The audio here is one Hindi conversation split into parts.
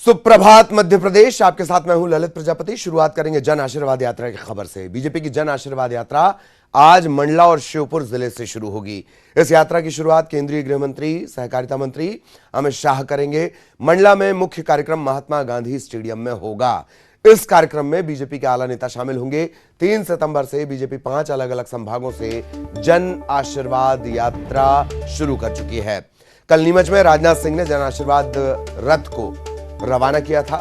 सुप्रभात मध्य प्रदेश, आपके साथ मैं हूं ललित प्रजापति। शुरुआत करेंगे जन आशीर्वाद यात्रा की खबर से। बीजेपी की जन आशीर्वाद यात्रा आज मंडला और श्योपुर जिले से शुरू होगी। इस यात्रा की शुरुआत केंद्रीय गृह मंत्री, सहकारिता मंत्री अमित शाह करेंगे। मंडला में मुख्य कार्यक्रम महात्मा गांधी स्टेडियम में होगा। इस कार्यक्रम में बीजेपी के आला नेता शामिल होंगे। 3 सितंबर से बीजेपी 5 अलग अलग संभागों से जन आशीर्वाद यात्रा शुरू कर चुकी है। कल नीमच में राजनाथ सिंह ने जन आशीर्वाद रथ को रवाना किया था।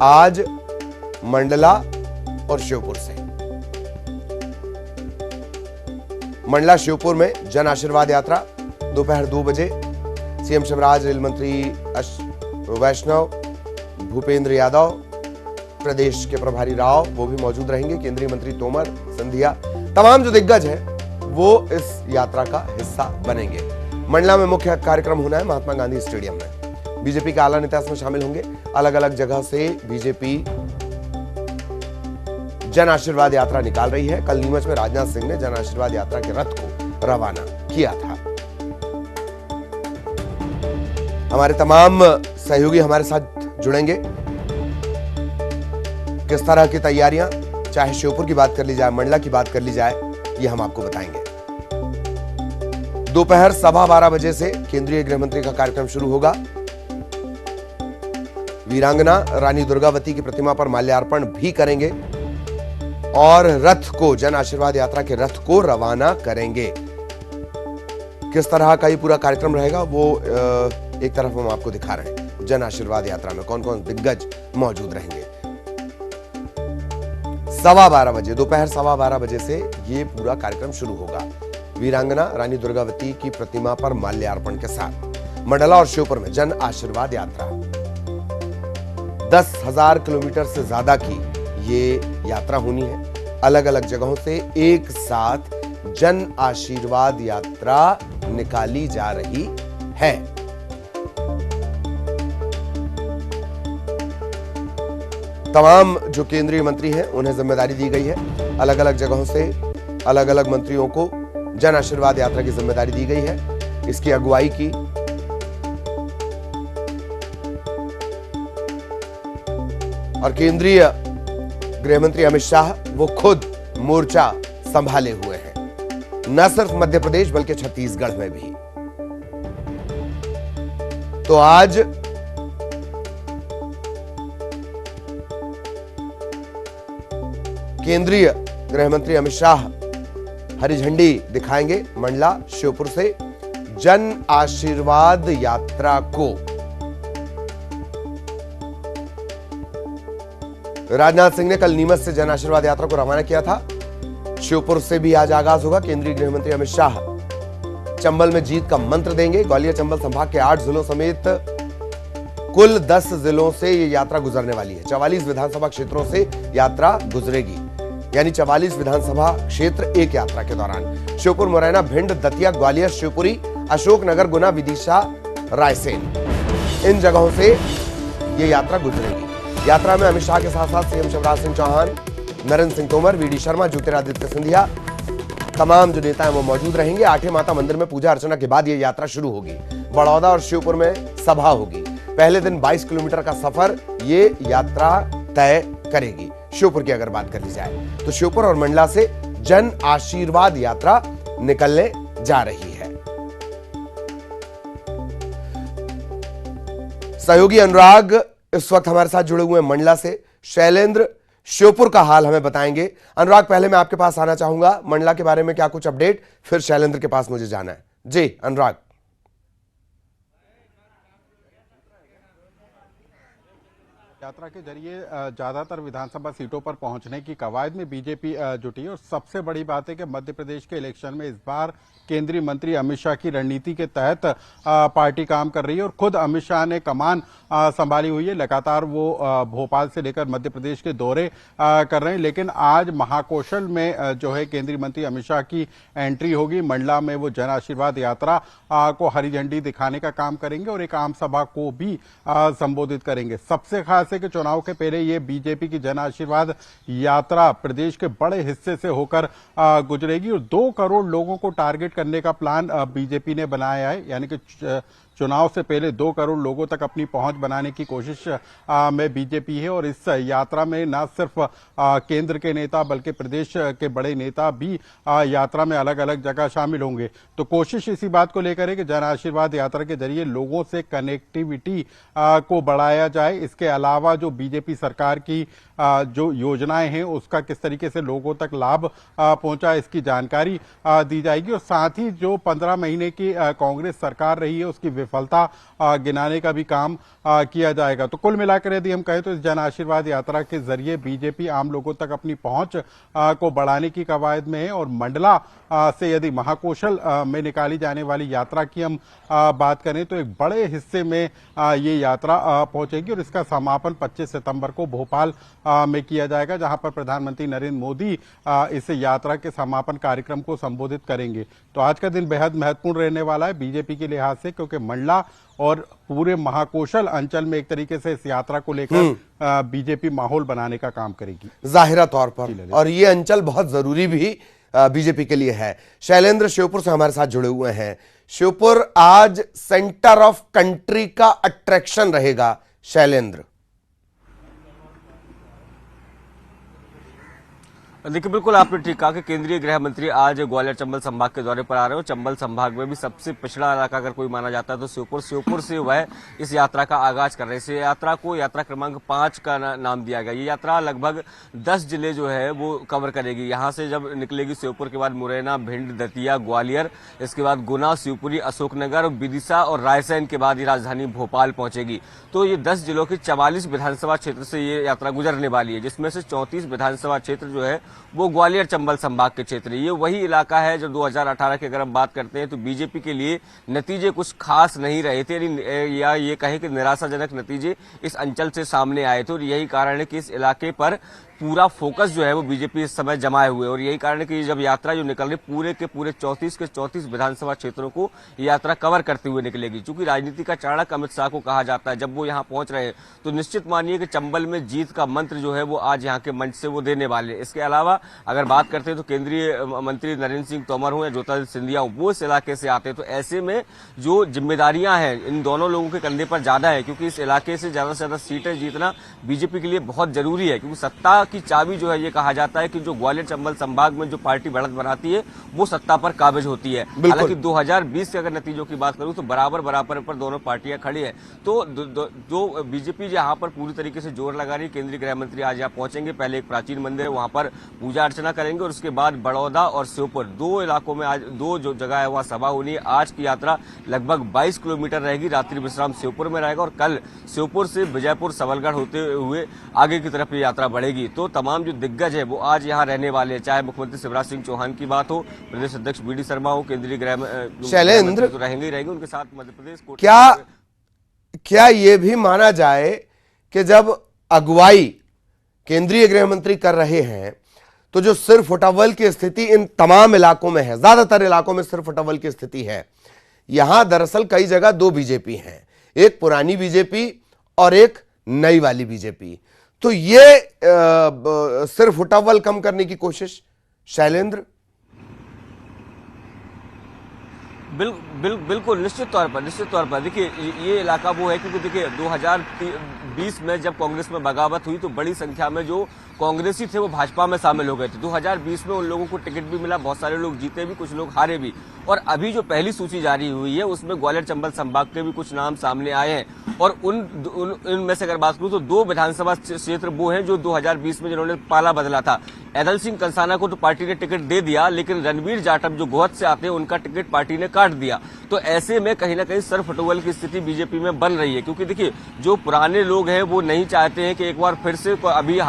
आज मंडला और श्योपुर से मंडला श्योपुर में जन आशीर्वाद यात्रा दोपहर 2 बजे सीएम शिवराज, रेल मंत्री वैष्णव, भूपेंद्र यादव, प्रदेश के प्रभारी राव वो भी मौजूद रहेंगे। केंद्रीय मंत्री तोमर, सिंधिया, तमाम जो दिग्गज हैं वो इस यात्रा का हिस्सा बनेंगे। मंडला में मुख्य कार्यक्रम होना है महात्मा गांधी स्टेडियम में। बीजेपी के आला नेता इसमें शामिल होंगे। अलग अलग जगह से बीजेपी जन आशीर्वाद यात्रा निकाल रही है। कल नीमच में राजनाथ सिंह ने जन आशीर्वाद यात्रा के रथ को रवाना किया था। हमारे तमाम सहयोगी हमारे साथ जुड़ेंगे। किस तरह की तैयारियां, चाहे श्योपुर की बात कर ली जाए, मंडला की बात कर ली जाए, ये हम आपको बताएंगे। दोपहर 12:15 बजे से केंद्रीय गृह मंत्री का कार्यक्रम शुरू होगा। वीरांगना रानी दुर्गावती की प्रतिमा पर माल्यार्पण भी करेंगे और रथ को, जन आशीर्वाद यात्रा के रथ को रवाना करेंगे। किस तरह का ये पूरा कार्यक्रम रहेगा वो एक तरफ हम आपको दिखा रहे हैं। जन आशीर्वाद यात्रा में कौन कौन दिग्गज मौजूद रहेंगे। 12:15 बजे, दोपहर 12:15 बजे से ये पूरा कार्यक्रम शुरू होगा। वीरांगना रानी दुर्गावती की प्रतिमा पर माल्यार्पण के साथ मंडला और श्योपुर में जन आशीर्वाद यात्रा 10,000 किलोमीटर से ज्यादा की ये यात्रा होनी है। अलग अलग जगहों से एक साथ जन आशीर्वाद यात्रा निकाली जा रही है। तमाम जो केंद्रीय मंत्री हैं उन्हें जिम्मेदारी दी गई है। अलग अलग जगहों से अलग अलग मंत्रियों को जन आशीर्वाद यात्रा की जिम्मेदारी दी गई है। इसकी अगुवाई की और केंद्रीय गृह मंत्री अमित शाह वो खुद मोर्चा संभाले हुए हैं, न सिर्फ मध्य प्रदेश बल्कि छत्तीसगढ़ में भी। तो आज केंद्रीय गृह मंत्री अमित शाह हरी झंडी दिखाएंगे मंडला श्योपुर से जन आशीर्वाद यात्रा को। राजनाथ सिंह ने कल नीमच से जन आशीर्वाद यात्रा को रवाना किया था। श्योपुर से भी आज आगाज होगा। केंद्रीय गृह मंत्री अमित शाह चंबल में जीत का मंत्र देंगे। ग्वालियर चंबल संभाग के 8 जिलों समेत कुल 10 जिलों से ये यात्रा गुजरने वाली है। 44 विधानसभा क्षेत्रों से यात्रा गुजरेगी, यानी 44 विधानसभा क्षेत्र एक यात्रा के दौरान। श्योपुर, मुरैना, भिंड, दतिया, ग्वालियर, शिवपुरी, अशोकनगर, गुना, विदिशा, रायसेन, इन जगहों से ये यात्रा गुजरेगी। यात्रा में अमित शाह के साथ साथ सीएम शिवराज सिंह चौहान, नरेंद्र सिंह तोमर, वीडी शर्मा, ज्योतिरादित्य सिंधिया, तमाम जो नेता हैं वो मौजूद रहेंगे। आठे माता मंदिर में पूजा अर्चना के बाद ये यात्रा शुरू होगी। बड़ौदा और श्योपुर में सभा होगी। पहले दिन 22 किलोमीटर का सफर ये यात्रा तय करेगी। श्योपुर की अगर बात कर ली जाए तो श्योपुर और मंडला से जन आशीर्वाद यात्रा निकलने जा रही है। सहयोगी अनुराग इस वक्त हमारे साथ जुड़े हुए हैं मंडला से। शैलेंद्र श्योपुर का हाल हमें बताएंगे। अनुराग, पहले मैं आपके पास आना चाहूंगा, मंडला के बारे में क्या कुछ अपडेट, फिर शैलेंद्र के पास मुझे जाना है। जी अनुराग। यात्रा के जरिए ज्यादातर विधानसभा सीटों पर पहुंचने की कवायद में बीजेपी जुटी है और सबसे बड़ी बात है कि मध्य प्रदेश के इलेक्शन में इस बार केंद्रीय मंत्री अमित शाह की रणनीति के तहत पार्टी काम कर रही है और खुद अमित शाह ने कमान संभाली हुई है। लगातार वो भोपाल से लेकर मध्य प्रदेश के दौरे कर रहे हैं, लेकिन आज महाकौशल में जो है केंद्रीय मंत्री अमित शाह की एंट्री होगी। मंडला में वो जन आशीर्वाद यात्रा को हरी झंडी दिखाने का काम करेंगे और एक आम सभा को भी संबोधित करेंगे। सबसे खास है कि चुनाव के पहले ये बीजेपी की जन आशीर्वाद यात्रा प्रदेश के बड़े हिस्से से होकर गुजरेगी और 2 करोड़ लोगों को टारगेट करने का प्लान बीजेपी ने बनाया है। यानी कि चुनाव से पहले 2 करोड़ लोगों तक अपनी पहुंच बनाने की कोशिश में बीजेपी है और इस यात्रा में न सिर्फ केंद्र के नेता बल्कि प्रदेश के बड़े नेता भी यात्रा में अलग अलग जगह शामिल होंगे। तो कोशिश इसी बात को लेकर है कि जन आशीर्वाद यात्रा के जरिए लोगों से कनेक्टिविटी को बढ़ाया जाए। इसके अलावा जो बीजेपी सरकार की जो योजनाएं हैं उसका किस तरीके से लोगों तक लाभ पहुंचा इसकी जानकारी दी जाएगी और साथ ही जो 15 महीने की कांग्रेस सरकार रही है उसकी विफलता गिनाने का भी काम किया जाएगा। तो कुल मिलाकर यदि हम कहें तो इस जन आशीर्वाद यात्रा के जरिए बीजेपी आम लोगों तक अपनी पहुंच को बढ़ाने की कवायद में है और मंडला से यदि महाकौशल में निकाली जाने वाली यात्रा की हम बात करें तो एक बड़े हिस्से में ये यात्रा पहुंचेगी और इसका समापन 25 सितंबर को भोपाल में किया जाएगा, जहां पर प्रधानमंत्री नरेंद्र मोदी इस यात्रा के समापन कार्यक्रम को संबोधित करेंगे। तो आज का दिन बेहद महत्वपूर्ण रहने वाला है बीजेपी के लिहाज से, क्योंकि मंडला और पूरे महाकौशल अंचल में एक तरीके से इस यात्रा को लेकर बीजेपी माहौल बनाने का काम करेगी जाहिरा तौर पर, और ये अंचल बहुत जरूरी भी बीजेपी के लिए है। शैलेंद्र श्योपुर से हमारे साथ जुड़े हुए हैं। श्योपुर आज सेंटर ऑफ कंट्री का अट्रैक्शन रहेगा। शैलेंद्र, देखिए बिल्कुल आपने ठीक कहा कि केंद्रीय गृह मंत्री आज ग्वालियर चंबल संभाग के दौरे पर आ रहे हो। चंबल संभाग में भी सबसे पिछड़ा इलाका अगर कोई माना जाता है तो श्योपुर से वह इस यात्रा का आगाज कर रहे हैं। इस यात्रा को यात्रा क्रमांक 5 का नाम दिया गया। ये यात्रा लगभग 10 जिले जो है वो कवर करेगी। यहाँ से जब निकलेगी श्योपुर के बाद मुरैना, भिंड, दतिया, ग्वालियर, इसके बाद गुना, शिवपुरी, अशोकनगर, विदिशा और रायसेन के बाद ये राजधानी भोपाल पहुंचेगी। तो ये 10 जिलों के 44 विधानसभा क्षेत्र से ये यात्रा गुजरने वाली है, जिसमें से 34 विधानसभा क्षेत्र जो है वो ग्वालियर चंबल संभाग के क्षेत्र। ये वही इलाका है जो 2018 की अगर हम बात करते हैं तो बीजेपी के लिए नतीजे कुछ खास नहीं रहे थे, या ये कहें कि निराशाजनक नतीजे इस अंचल से सामने आए थे और यही कारण है कि इस इलाके पर पूरा फोकस जो है वो बीजेपी इस समय जमाए हुए और यही कारण है कि जब यात्रा जो निकल रही पूरे के पूरे 34 के 34 विधानसभा क्षेत्रों को यात्रा कवर करते हुए निकलेगी। चूंकि राजनीति का चाणक्य अमित शाह को कहा जाता है, जब वो यहाँ पहुंच रहे हैं तो निश्चित मानिए कि चंबल में जीत का मंत्र जो है वो आज यहाँ के मंच से वो देने वाले। इसके अलावा अगर बात करते हैं तो केंद्रीय मंत्री नरेंद्र सिंह तोमर हो या ज्योतिरादित्य सिंधिया हो, वो इस इलाके से आते हैं। तो ऐसे में जो जिम्मेदारियां हैं इन दोनों लोगों के कंधे पर ज्यादा है, क्योंकि इस इलाके से ज्यादा सीटें जीतना बीजेपी के लिए बहुत जरूरी है। क्योंकि सत्ता की चाबी जो है ये कहा जाता है कि जो ग्वालियर चंबल संभाग में जो पार्टी बढ़त बनाती है वो सत्ता पर काबिज होती है। हालांकि 2020 के अगर नतीजों की बात करूं तो बराबर पर दोनों पार्टियां खड़ी है। तो जो बीजेपी यहाँ पर पूरी तरीके से जोर लगा रही है। केंद्रीय गृह मंत्री आज यहाँ पहुंचेंगे, पहले एक प्राचीन मंदिर है वहां पर पूजा अर्चना करेंगे और उसके बाद बड़ौदा और श्योपुर 2 इलाकों में आज 2 जो जगह है वहां सभा होनी है। आज की यात्रा लगभग 22 किलोमीटर रहेगी। रात्रि विश्राम श्योपुर में रहेगा और कल श्योपुर से विजयपुर, सबलगढ़ होते हुए आगे की तरफ ये यात्रा बढ़ेगी। तो तमाम जो दिग्गज है वो आज यहाँ रहने वाले हैं, चाहे मुख्यमंत्री शिवराज सिंह चौहान की बात हो, प्रदेश अध्यक्ष बीडी शर्मा हो, केंद्रीय गृह शैलेंद्र तो रहेंगे ही रहेंगे उनके साथ मध्य प्रदेश को। क्या ये भी माना जाए कि जब अगुवाई केंद्रीय गृह मंत्री कर रहे हैं तो जो सिर फुटअव्वल की स्थिति इन तमाम इलाकों में है, ज्यादातर इलाकों में सिर फुटअव्वल की स्थिति है। यहां दरअसल कई जगह 2 बीजेपी हैं, एक पुरानी बीजेपी और एक नई वाली बीजेपी। तो ये सिर्फ फुटअव्वल कम करने की कोशिश। शैलेंद्र, बिल्कुल निश्चित तौर पर देखिए ये इलाका वो है, क्योंकि देखिए 2020 में जब कांग्रेस में बगावत हुई तो बड़ी संख्या में जो कांग्रेसी थे वो भाजपा में शामिल हो गए थे। 2020 में उन लोगों को टिकट भी मिला, बहुत सारे लोग जीते भी, कुछ लोग हारे भी। और अभी जो पहली सूची जारी हुई है उसमें ग्वालियर चंबल संभाग के भी कुछ नाम सामने आए हैं और उनमें से अगर बात करूं तो 2 विधानसभा क्षेत्र वो हैं जो 2020 में जिन्होंने पाला बदला था। ऐदल सिंह कंसाना को तो पार्टी ने टिकट दे दिया, लेकिन रणवीर जाटव जो गोहद से आते हैं उनका टिकट पार्टी ने काट दिया। तो ऐसे में कहीं ना कहीं सर फुटअव्वल की स्थिति बीजेपी में बन रही है, क्योंकि देखिए जो पुराने लोग हैं वो नहीं चाहते हैं कि एक बार फिर से अभी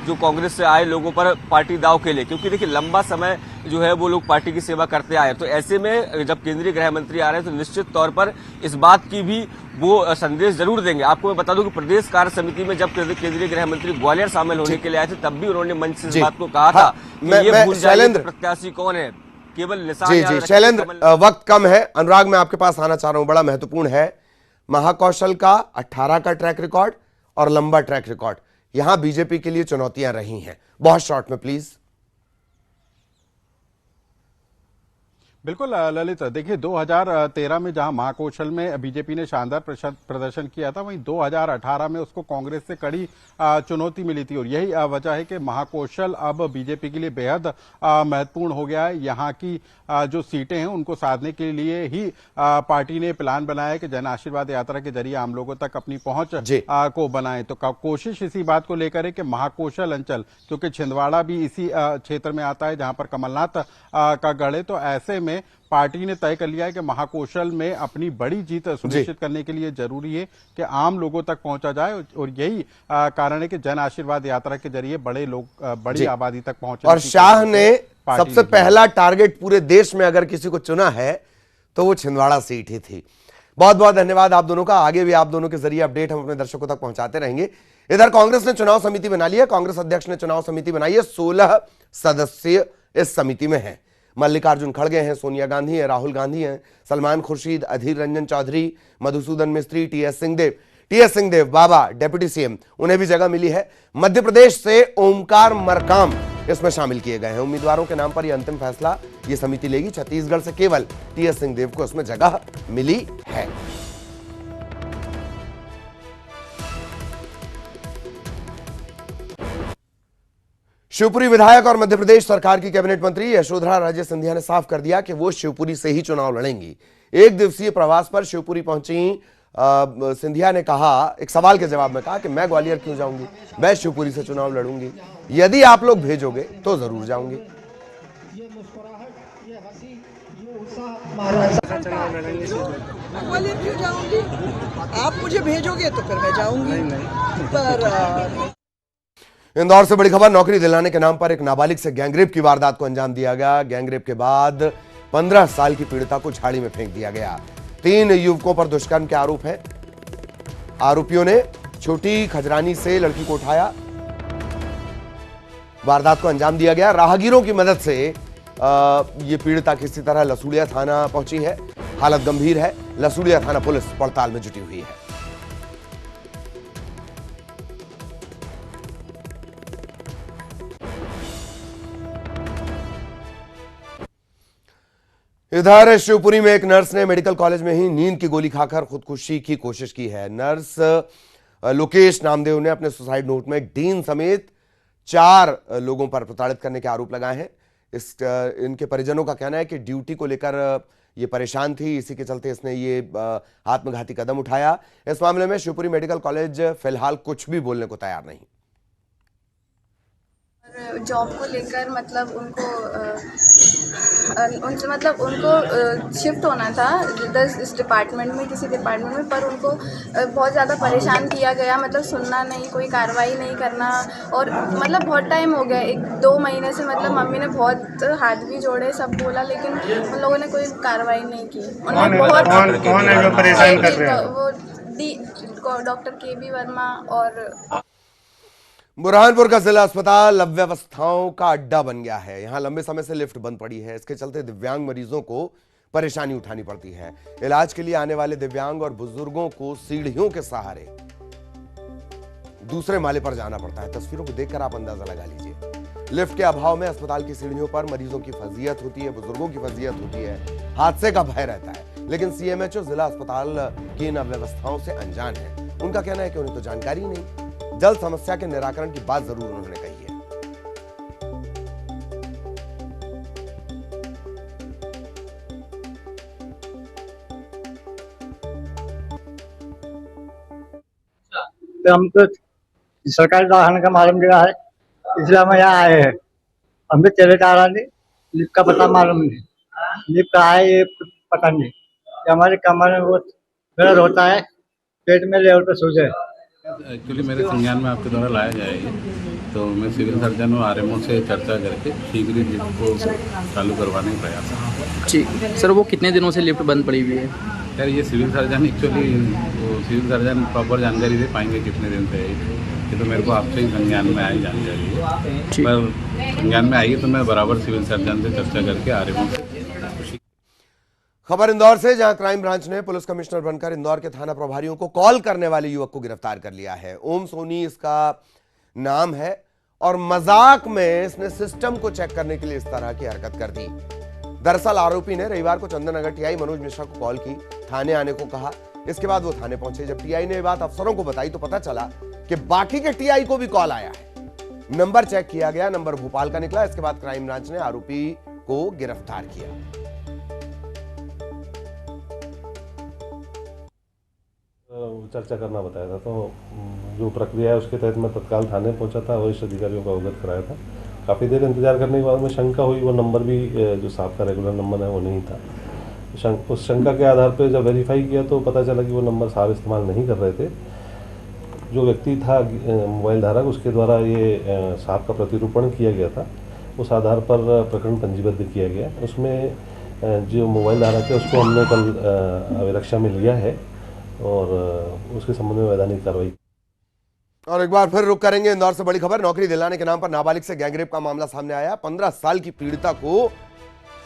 जो कांग्रेस से आए लोगों पर पार्टी दाव खेले, क्योंकि देखिए लंबा समय जो है वो लोग पार्टी की सेवा करते आए। तो ऐसे में जब केंद्रीय गृह मंत्री आ रहे हैं तो निश्चित तौर पर इस बात की भी वो संदेश जरूर देंगे। आपको मैं बता दूं कि प्रदेश कार्य समिति में जब केंद्रीय गृह मंत्री ग्वालियर शामिल होने के लिए आए थे तब भी उन्होंने मंच से इस बात को कहा था कि ये भूल जाइए प्रत्याशी कौन है, केवल निशान। जी शैलेंद्र, वक्त कम है। अनुराग, मैं आपके पास आना चाह रहा हूं, बड़ा महत्वपूर्ण है। महाकौशल का 18 का ट्रैक रिकॉर्ड और लंबा ट्रैक रिकॉर्ड यहां बीजेपी के लिए चुनौतियां रही हैं। बहुत शॉर्ट में प्लीज। बिल्कुल ललित, देखिए 2013 में जहां महाकौशल में बीजेपी ने शानदार प्रदर्शन किया था, वहीं 2018 में उसको कांग्रेस से कड़ी चुनौती मिली थी और यही वजह है कि महाकौशल अब बीजेपी के लिए बेहद महत्वपूर्ण हो गया है। यहाँ की जो सीटें हैं उनको साधने के लिए ही पार्टी ने प्लान बनाया है कि जन आशीर्वाद यात्रा के जरिए आम लोगों तक अपनी पहुंच को बनाए। तो कोशिश इसी बात को लेकर है कि महाकौशल अंचल, क्योंकि छिंदवाड़ा भी इसी क्षेत्र में आता है जहां पर कमलनाथ का गढ़ है, तो ऐसे में पार्टी ने तय कर लिया है कि महाकौशल में अपनी बड़ी जीत सुनिश्चित करने के लिए जरूरी है कि आम लोगों तक पहुंचा जाए और यही कारण है कि जन आशीर्वाद यात्रा के जरिए बड़े लोग बड़ी आबादी तक पहुंचे। और शाह ने सबसे पहला टारगेट पूरे देश में अगर किसी को चुना है तो वो छिंदवाड़ा सीट ही थी। बहुत बहुत धन्यवाद आप दोनों का। आगे भी आप दोनों के जरिए अपडेट हम अपने दर्शकों तक पहुंचाते रहेंगे। इधर कांग्रेस ने चुनाव समिति बना ली है। कांग्रेस अध्यक्ष ने चुनाव समिति बनाई है। 16 सदस्य इस समिति में हैं। मल्लिकार्जुन खड़गे हैं, सोनिया गांधी हैं, राहुल गांधी हैं, सलमान खुर्शीद, अधीर रंजन चौधरी, मधुसूदन मिस्त्री, टीएस सिंहदेव बाबा डिप्टी सीएम, उन्हें भी जगह मिली है। मध्य प्रदेश से ओमकार मरकाम इसमें शामिल किए गए हैं। उम्मीदवारों के नाम पर यह अंतिम फैसला ये समिति लेगी। छत्तीसगढ़ से केवल टीएस सिंहदेव को इसमें जगह मिली है। शिवपुरी विधायक और मध्य प्रदेश सरकार की कैबिनेट मंत्री यशोधरा राजे सिंधिया ने साफ कर दिया कि वो शिवपुरी से ही चुनाव लड़ेंगी। एक दिवसीय प्रवास पर शिवपुरी पहुंची सिंधिया ने कहा, एक सवाल के जवाब में कहा कि मैं ग्वालियर क्यों जाऊंगी, मैं शिवपुरी से चुनाव लड़ूंगी, यदि आप लोग भेजोगे तो जरूर जाऊंगी। ग्वालियर क्यों जाऊंगी, आप मुझे भेजोगे तो फिर मैं जाऊंगी। पर इंदौर से बड़ी खबर, नौकरी दिलाने के नाम पर एक नाबालिग से गैंगरेप की वारदात को अंजाम दिया गया। गैंगरेप के बाद 15 साल की पीड़िता को झाड़ी में फेंक दिया गया। 3 युवकों पर दुष्कर्म के आरोप है। आरोपियों ने छोटी खजरानी से लड़की को उठाया, वारदात को अंजाम दिया गया। राहगीरों की मदद से ये पीड़िता किसी तरह लसूड़िया थाना पहुंची है। हालत गंभीर है। लसूड़िया थाना पुलिस पड़ताल में जुटी हुई है। इधर शिवपुरी में एक नर्स ने मेडिकल कॉलेज में ही नींद की गोली खाकर खुदकुशी की कोशिश की है। नर्स लोकेश नामदेव ने अपने सुसाइड नोट में डीन समेत 4 लोगों पर प्रताड़ित करने के आरोप लगाए हैं। इनके परिजनों का कहना है कि ड्यूटी को लेकर ये परेशान थी, इसी के चलते इसने ये आत्मघाती कदम उठाया। इस मामले में शिवपुरी मेडिकल कॉलेज फिलहाल कुछ भी बोलने को तैयार नहीं। जॉब को लेकर मतलब उनको शिफ्ट होना था इस डिपार्टमेंट में, किसी डिपार्टमेंट में, पर उनको बहुत ज़्यादा परेशान किया गया। मतलब सुनना नहीं, कोई कार्रवाई नहीं करना, और मतलब बहुत टाइम हो गया, 1-2 महीने से मतलब मम्मी ने बहुत हाथ भी जोड़े, सब बोला, लेकिन उन लोगों ने कोई कार्रवाई नहीं की। कौन है जो परेशान कर रहे हैं? वो डॉक्टर केबी वर्मा। और बुरहानपुर का जिला अस्पताल अव्यवस्थाओं का अड्डा बन गया है। यहां लंबे समय से लिफ्ट बंद पड़ी है। इसके चलते दिव्यांग मरीजों को परेशानी उठानी पड़ती है। इलाज के लिए आने वाले दिव्यांग और बुजुर्गों को सीढ़ियों के सहारे दूसरे माले पर जाना पड़ता है। तस्वीरों को देखकर आप अंदाजा लगा लीजिए। लिफ्ट के अभाव में अस्पताल की सीढ़ियों पर मरीजों की फजीयत होती है, बुजुर्गों की फजीयत होती है, हादसे का भय रहता है। लेकिन सीएमएचओ जिला अस्पताल की इन अव्यवस्थाओं से अनजान है। उनका कहना है कि उन्हें तो जानकारी नहीं। जल्द समस्या के निराकरण की बात जरूर उन्होंने कही है। तो हमको सरकारी दवाखाने का मालूम दिया है, इसलिए हम यहाँ आए हैं। हमको चले जा रहा नहीं, लिफ्ट का पता मालूम नहीं, लिफ्ट का है ये पता नहीं। हमारे कमर में वो दर्द होता है, पेट में लेवल पे सूज है। एक्चुअली मेरे संज्ञान में आपके द्वारा लाया जाएगा, तो मैं सिविल सर्जन और आरएमओ से चर्चा करके शीघ्र ही लिफ्ट को चालू करवाने का प्रयास है। ठीक सर, वो कितने दिनों से लिफ्ट बंद पड़ी हुई है? यार ये civil surgeon actually civil surgeon proper जानकारी दे पाएंगे कितने दिन से है, ये तो मेरे को आपसे ही संज्ञान में आई जानकारी है। पर संज्ञान में आएगी तो मैं बराबर सिविल सर्जन से चर्चा करके आरएमओ से। खबर इंदौर से, जहां क्राइम ब्रांच ने पुलिस कमिश्नर बनकर इंदौर के थाना प्रभारियों को कॉल करने वाले युवक को गिरफ्तार कर लिया है। ओम सोनी इसका नाम है और मजाक में इसने सिस्टम को चेक करने के लिए इस तरह की हरकत कर दी। दरअसल आरोपी ने रविवार को चंदननगर टीआई मनोज मिश्रा को कॉल की, थाने आने को कहा। इसके बाद वो थाने पहुंचे। जब टीआई ने ये बात अफसरों को बताई तो पता चला कि बाकी के टीआई को भी कॉल आया है। नंबर चेक किया गया, नंबर भोपाल का निकला। इसके बाद क्राइम ब्रांच ने आरोपी को गिरफ्तार किया। चर्चा करना बताया था, तो जो प्रक्रिया है उसके तहत मैं तत्काल थाने पहुंचा था, वरिष्ठ अधिकारियों को अवगत कराया था। काफ़ी देर इंतजार करने के बाद में शंका हुई, वो नंबर भी जो साहब का रेगुलर नंबर है वो नहीं था। उस शंका के आधार पर जब वेरीफाई किया तो पता चला कि वो नंबर साहब इस्तेमाल नहीं कर रहे थे। जो व्यक्ति था मोबाइल धारक, उसके द्वारा ये साहब का प्रतिरूपण किया गया था। उस आधार पर प्रकरण पंजीबद्ध किया गया। उसमें जो मोबाइल धारक है उसको हमने कल अभिरक्षा में लिया है और उसके संबंध में वैधानिक कार्रवाई। और एक बार फिर रुक करेंगे इंदौर से बड़ी खबर। नौकरी दिलाने के नाम पर नाबालिग से गैंगरेप का मामला सामने आया। 15 साल की पीड़िता को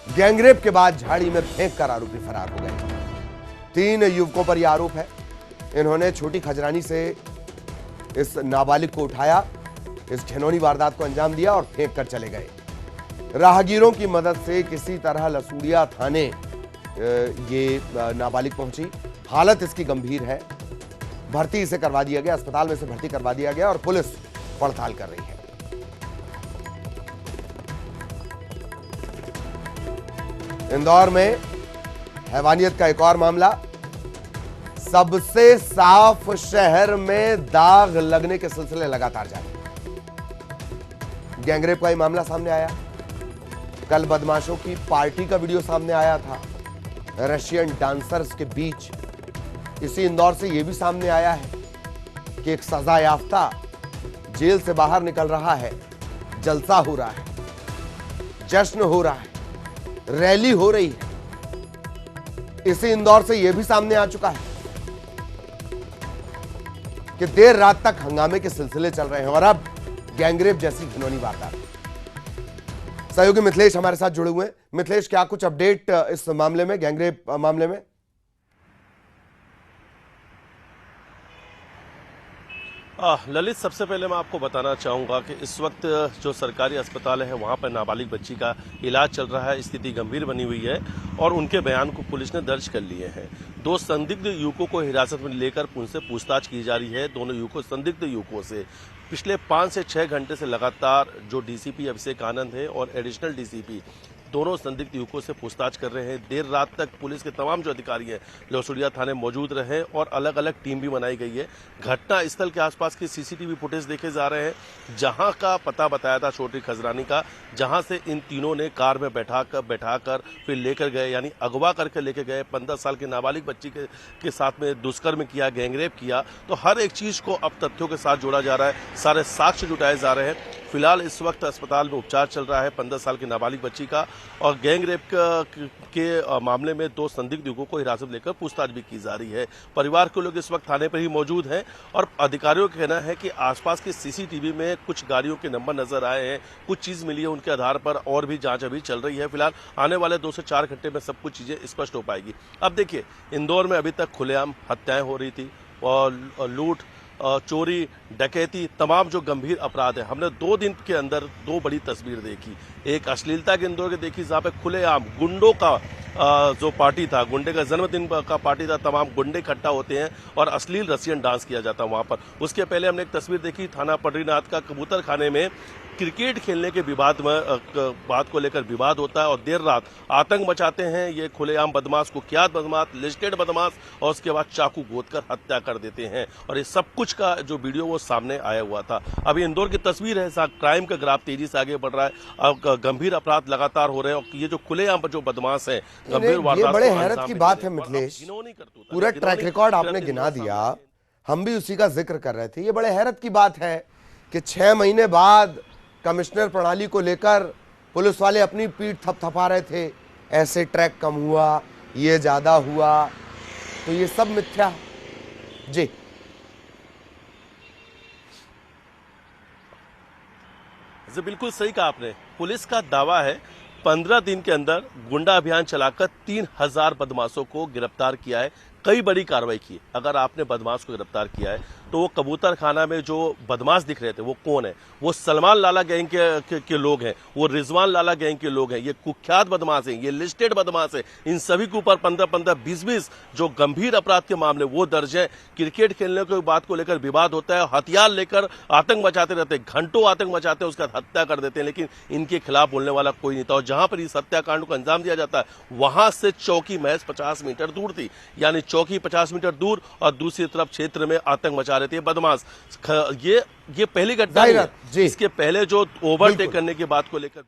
गैंगरेप के बाद झाड़ी में फेंक कर आरोपी फरार हो गए। 3 युवकों पर यह आरोप है। इन्होंने छोटी खजरानी से इस नाबालिग को उठाया, इस घिनौनी वारदात को अंजाम दिया और फेंक कर चले गए। राहगीरों की मदद से किसी तरह लसूड़िया थाने ये नाबालिग पहुंची। हालत इसकी गंभीर है। भर्ती इसे करवा दिया गया, अस्पताल में से भर्ती करवा दिया गया और पुलिस पड़ताल कर रही है। इंदौर में हैवानियत का एक और मामला। सबसे साफ शहर में दाग लगने के सिलसिले लगातार जारी। गैंगरेप का ये मामला सामने आया। कल बदमाशों की पार्टी का वीडियो सामने आया था रशियन डांसर्स के बीच। इसी इंदौर से यह भी सामने आया है कि एक सजा याफ्ता जेल से बाहर निकल रहा है। जलसा हो रहा है, जश्न हो रहा है, रैली हो रही है। इसी इंदौर से यह भी सामने आ चुका है कि देर रात तक हंगामे के सिलसिले चल रहे हैं और अब गैंगरेप जैसी घिनौनी वारदात। सहयोगी मिथिलेश हमारे साथ जुड़े हुए हैं। मिथिलेश, क्या कुछ अपडेट इस मामले में, गैंगरेप मामले में? ललित, सबसे पहले मैं आपको बताना चाहूँगा कि इस वक्त जो सरकारी अस्पताल है वहाँ पर नाबालिग बच्ची का इलाज चल रहा है। स्थिति गंभीर बनी हुई है और उनके बयान को पुलिस ने दर्ज कर लिए हैं। 2 संदिग्ध युवकों को हिरासत में लेकर उनसे पूछताछ की जा रही है। दोनों युवकों, संदिग्ध युवकों से पिछले 5 से 6 घंटे से लगातार जो डीसीपी अभिषेक आनंद है और एडिशनल डीसीपी दोनों संदिग्ध युवकों से पूछताछ कर रहे हैं। देर रात तक पुलिस के तमाम जो अधिकारी हैं लसुड़िया थाने मौजूद रहे और अलग अलग टीम भी बनाई गई है। घटना स्थल के आसपास के सीसीटीवी फुटेज देखे जा रहे हैं, जहां का पता बताया था छोटी खजरानी का, जहां से इन तीनों ने कार में बैठाकर फिर लेकर गए, यानी अगवा करके लेके गए। 15 साल की नाबालिग बच्ची के साथ में दुष्कर्म किया, गैंगरेप किया। तो हर एक चीज को अब तथ्यों के साथ जोड़ा जा रहा है, सारे साक्ष्य जुटाए जा रहे हैं। फिलहाल इस वक्त अस्पताल में उपचार चल रहा है 15 साल की नाबालिग बच्ची का और गैंगरेप के मामले में 2 संदिग्ध युवकों को हिरासत लेकर पूछताछ भी की जा रही है। परिवार के लोग इस वक्त थाने पर ही मौजूद हैं और अधिकारियों का कहना है कि आसपास के सीसीटीवी में कुछ गाड़ियों के नंबर नजर आए हैं, कुछ चीज मिली है, उनके आधार पर और भी जांच अभी चल रही है। फिलहाल आने वाले 2 से 4 घंटे में सब कुछ चीजें स्पष्ट हो पाएगी। अब देखिए, इंदौर में अभी तक खुलेआम हत्याएं हो रही थी और लूट, चोरी, डकैती, तमाम जो गंभीर अपराध है। हमने 2 दिन के अंदर 2 बड़ी तस्वीर देखी। एक अश्लीलता के इंदौर की देखी, जहाँ पे खुलेआम गुंडों का जो पार्टी था, गुंडे का जन्मदिन का पार्टी था, तमाम गुंडे इकट्ठा होते हैं और अश्लील रसियन डांस किया जाता है वहाँ पर। उसके पहले हमने एक तस्वीर देखी थाना पंडरीनाथ का कबूतर खाने में क्रिकेट खेलने के विवाद में बात को लेकर विवाद होता है और देर रात आतंक मचाते हैं ये खुलेआम बदमाश, कुख्यात बदमाश, लिस्टेड बदमाश, और उसके बाद चाकू गोदकर हत्या कर देते हैं। और ये सब कुछ का जो वीडियो वो सामने आया हुआ था। अभी इंदौर की तस्वीर है, क्राइम का ग्राफ तेजी से आगे बढ़ रहा है, अब गंभीर अपराध लगातार हो रहे हैं और ये जो खुलेआम जो बदमाश है, गंभीर वारदात, बड़े हैरत की बात है मिथिलेश, पूरा ट्रैक रिकॉर्ड आपने गिना दिया, हम भी उसी का जिक्र कर रहे थे। ये बड़े हैरत की बात है कि 6 महीने बाद कमिश्नर प्रणाली को लेकर पुलिस वाले अपनी पीठ थपथपा रहे थे, ऐसे ट्रैक कम हुआ, ये ज्यादा हुआ, तो ये सब मिथ्या जी। बिल्कुल सही कहा आपने। पुलिस का दावा है 15 दिन के अंदर गुंडा अभियान चलाकर 3000 बदमाशों को गिरफ्तार किया है। कई बड़ी कार्रवाई की है। अगर आपने बदमाश को गिरफ्तार किया है तो वो कबूतर खाना में जो बदमाश दिख रहे थे वो कौन है? वो सलमान लाला गैंग के लोग हैं, वो रिजवान लाला गैंग के लोग हैं, ये कुख्यात बदमाश हैं, ये लिस्टेड बदमाश हैं। इन सभी के ऊपर 15-15, 20-20 जो गंभीर अपराध के मामले वो दर्ज हैं। क्रिकेट खेलने की बात को लेकर विवाद होता है, हथियार लेकर आतंक मचाते रहते हैं, घंटों आतंक मचाते हैं, उसका हत्या कर देते हैं, लेकिन इनके खिलाफ बोलने वाला कोई नहीं था। और जहां पर इस हत्याकांड को अंजाम दिया जाता है वहां से चौकी महज 50 मीटर दूर थी, यानी चौकी 50 मीटर दूर और दूसरी तरफ क्षेत्र में आतंक मचा रहे थे बदमाश। ये पहली घटना है। इसके पहले जो ओवरटेक करने की बात को लेकर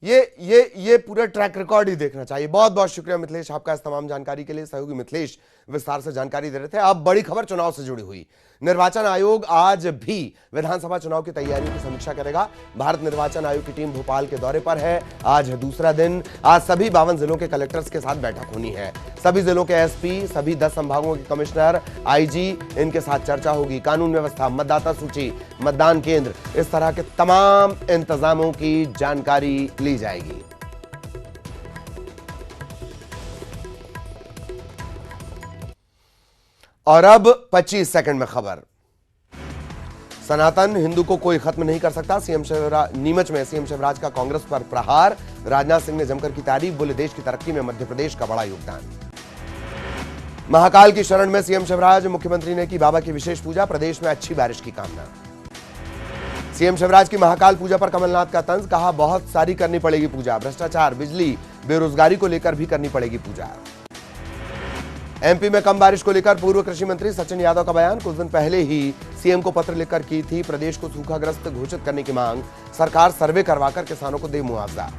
ये पूरा ट्रैक रिकॉर्ड ही देखना चाहिए। बहुत बहुत शुक्रिया मिथिलेश आपका इस तमाम जानकारी के लिए। सहयोगी मिथिलेश विस्तार से जानकारी दे रहे थे। अब बड़ी खबर चुनाव से जुड़ी हुई। निर्वाचन आयोग आज भी विधानसभा चुनाव की तैयारियों की समीक्षा करेगा। भारत निर्वाचन आयोग की टीम भोपाल के दौरे पर है। आज है दूसरा दिन। आज सभी 52 जिलों के कलेक्टर्स के साथ बैठक होनी है। सभी जिलों के एसपी, सभी 10 संभागों के कमिश्नर, आईजी, इनके साथ चर्चा होगी। कानून व्यवस्था, मतदाता सूची, मतदान केंद्र, इस तरह के तमाम इंतजामों की जानकारी ली जाएगी। और अब 25 सेकंड में खबर। सनातन हिंदू को कोई खत्म नहीं कर सकता। नीमच में सीएम शिवराज का कांग्रेस पर प्रहार। राजनाथ सिंह ने जमकर की तारीफ, बोले देश की तरक्की में मध्य प्रदेश का बड़ा योगदान। महाकाल की शरण में सीएम शिवराज, मुख्यमंत्री ने की बाबा की विशेष पूजा। प्रदेश में अच्छी बारिश की कामना। सीएम शिवराज की महाकाल पूजा पर कमलनाथ का तंज, कहा बहुत सारी करनी पड़ेगी पूजा। भ्रष्टाचार, बिजली, बेरोजगारी को लेकर भी करनी पड़ेगी पूजा। एमपी में कम बारिश को लेकर पूर्व कृषि मंत्री सचिन यादव का बयान, कुछ दिन पहले ही सीएम को पत्र लिखकर की थी प्रदेश को सूखाग्रस्त घोषित करने की मांग। सरकार सर्वे करवाकर किसानों को दे मुआवजा।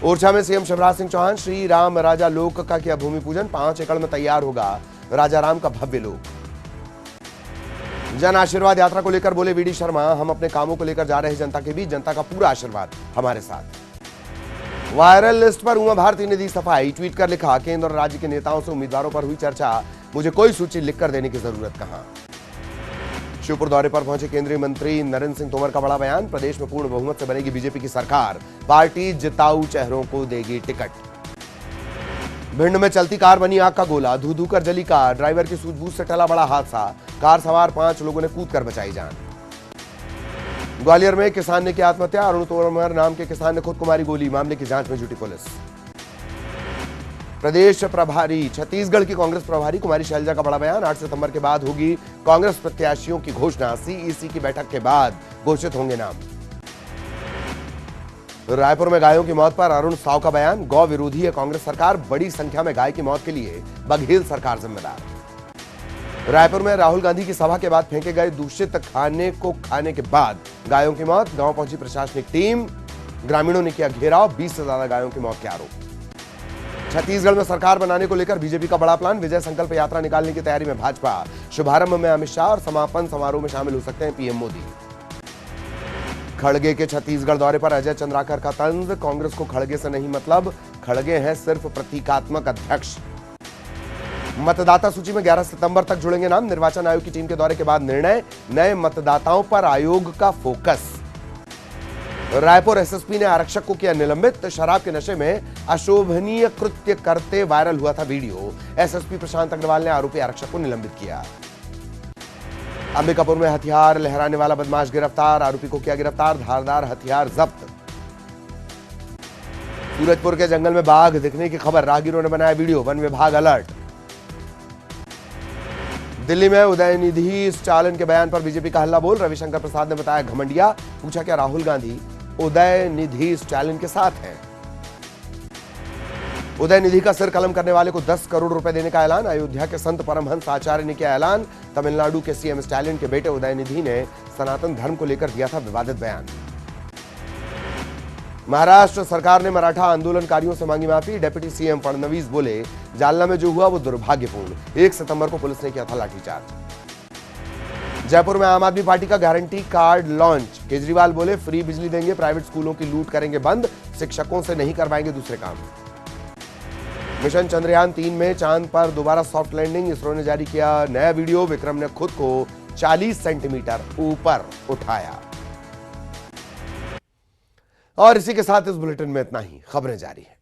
ओरछा में सीएम शिवराज सिंह चौहान, श्री राम राजा लोक का किया भूमि पूजन। 5 एकड़ में तैयार होगा राजा राम का भव्य लोक। जन आशीर्वाद यात्रा को लेकर बोले वीडी शर्मा, हम अपने कामों को लेकर जा रहे जनता के बीच, जनता का पूरा आशीर्वाद हमारे साथ। वायरल लिस्ट पर उमा भारती ने दी सफाई, ट्वीट कर लिखा, केंद्र और राज्य के नेताओं से उम्मीदवारों पर हुई चर्चा, मुझे कोई सूची लिखकर देने की जरूरत कहां। श्योपुर दौरे पर पहुंचे केंद्रीय मंत्री नरेंद्र सिंह तोमर का बड़ा बयान, प्रदेश में पूर्ण बहुमत से बनेगी बीजेपी की सरकार, पार्टी जिताऊ चेहरों को देगी टिकट। भिंड में चलती कार बनी आग का गोला, धू धू कर जली कार, ड्राइवर की सूझबूझ से टला बड़ा हादसा, कार सवार 5 लोगों ने कूदकर बचाई जान। ग्वालियर में किसान ने की आत्महत्या, अरुण तोमर नाम के किसान ने खुद को मारी गोली, मामले की जांच में जुटी पुलिस। प्रदेश प्रभारी, छत्तीसगढ़ की कांग्रेस प्रभारी कुमारी शैलजा का बड़ा बयान, 8 सितंबर के बाद होगी कांग्रेस प्रत्याशियों की घोषणा, सीईसी की बैठक के बाद घोषित होंगे नाम। रायपुर में गायों की मौत पर अरुण साव का बयान, गौ विरोधी है कांग्रेस सरकार, बड़ी संख्या में गाय की मौत के लिए बघेल सरकार जिम्मेदार। रायपुर में राहुल गांधी की सभा के बाद फेंके गए दूषित खाने को खाने के बाद गायों की मौत, गांव पहुंची प्रशासनिक टीम, ग्रामीणों ने किया घेराव, 20 से ज्यादा गायों की मौत के आरोप। छत्तीसगढ़ में सरकार बनाने को लेकर बीजेपी का बड़ा प्लान, विजय संकल्प यात्रा निकालने की तैयारी में भाजपा, शुभारंभ में अमित शाह और समापन समारोह में शामिल हो सकते हैं पीएम मोदी। खड़गे के छत्तीसगढ़ दौरे पर अजय चंद्राकर का तंज, कांग्रेस को खड़गे से नहीं मतलब, खड़गे हैं सिर्फ प्रतीकात्मक अध्यक्ष। मतदाता सूची में 11 सितंबर तक जुड़ेंगे नाम, निर्वाचन आयोग की टीम के दौरे के बाद निर्णय, नए मतदाताओं पर आयोग का फोकस। रायपुर एसएसपी ने आरक्षक को किया निलंबित, शराब के नशे में अशोभनीय कृत्य करते वायरल हुआ था वीडियो, एसएसपी प्रशांत अग्रवाल ने आरोपी आरक्षक को निलंबित किया। अंबिकापुर में हथियार लहराने वाला बदमाश गिरफ्तार, आरोपी को किया गिरफ्तार, धारदार हथियार जब्त। सूरजपुर के जंगल में बाघ दिखने की खबर, राहगीरों ने बनाया वीडियो, वन विभाग अलर्ट। दिल्ली में उदयनिधि स्टालिन के बयान पर बीजेपी का हल्ला बोल, रविशंकर प्रसाद ने बताया घमंडिया, पूछा क्या राहुल गांधी उदयनिधि स्टालिन के साथ हैं। उदयनिधि का सिर कलम करने वाले को 10 करोड़ रुपए देने का ऐलान, अयोध्या के संत परमहंस आचार्य ने किया ऐलान। तमिलनाडु के सीएम स्टालिन के बेटे उदयनिधि ने सनातन धर्म को लेकर दिया था विवादित बयान। महाराष्ट्र सरकार ने मराठा आंदोलनकारियों से मांगी माफी, डिप्टी सीएम फडणवीस बोले जालना में जो हुआ वो दुर्भाग्यपूर्ण, 1 सितंबर को पुलिस ने किया था लाठीचार्ज। जयपुर में आम आदमी पार्टी का गारंटी कार्ड लॉन्च, केजरीवाल बोले फ्री बिजली देंगे, प्राइवेट स्कूलों की लूट करेंगे बंद, शिक्षकों से नहीं करवाएंगे दूसरे काम। मिशन चंद्रयान 3 में चांद पर दोबारा सॉफ्ट लैंडिंग, इसरो ने जारी किया नया वीडियो, विक्रम ने खुद को 40 सेंटीमीटर ऊपर उठाया। और इसी के साथ इस बुलेटिन में इतना ही। खबरें जारी है।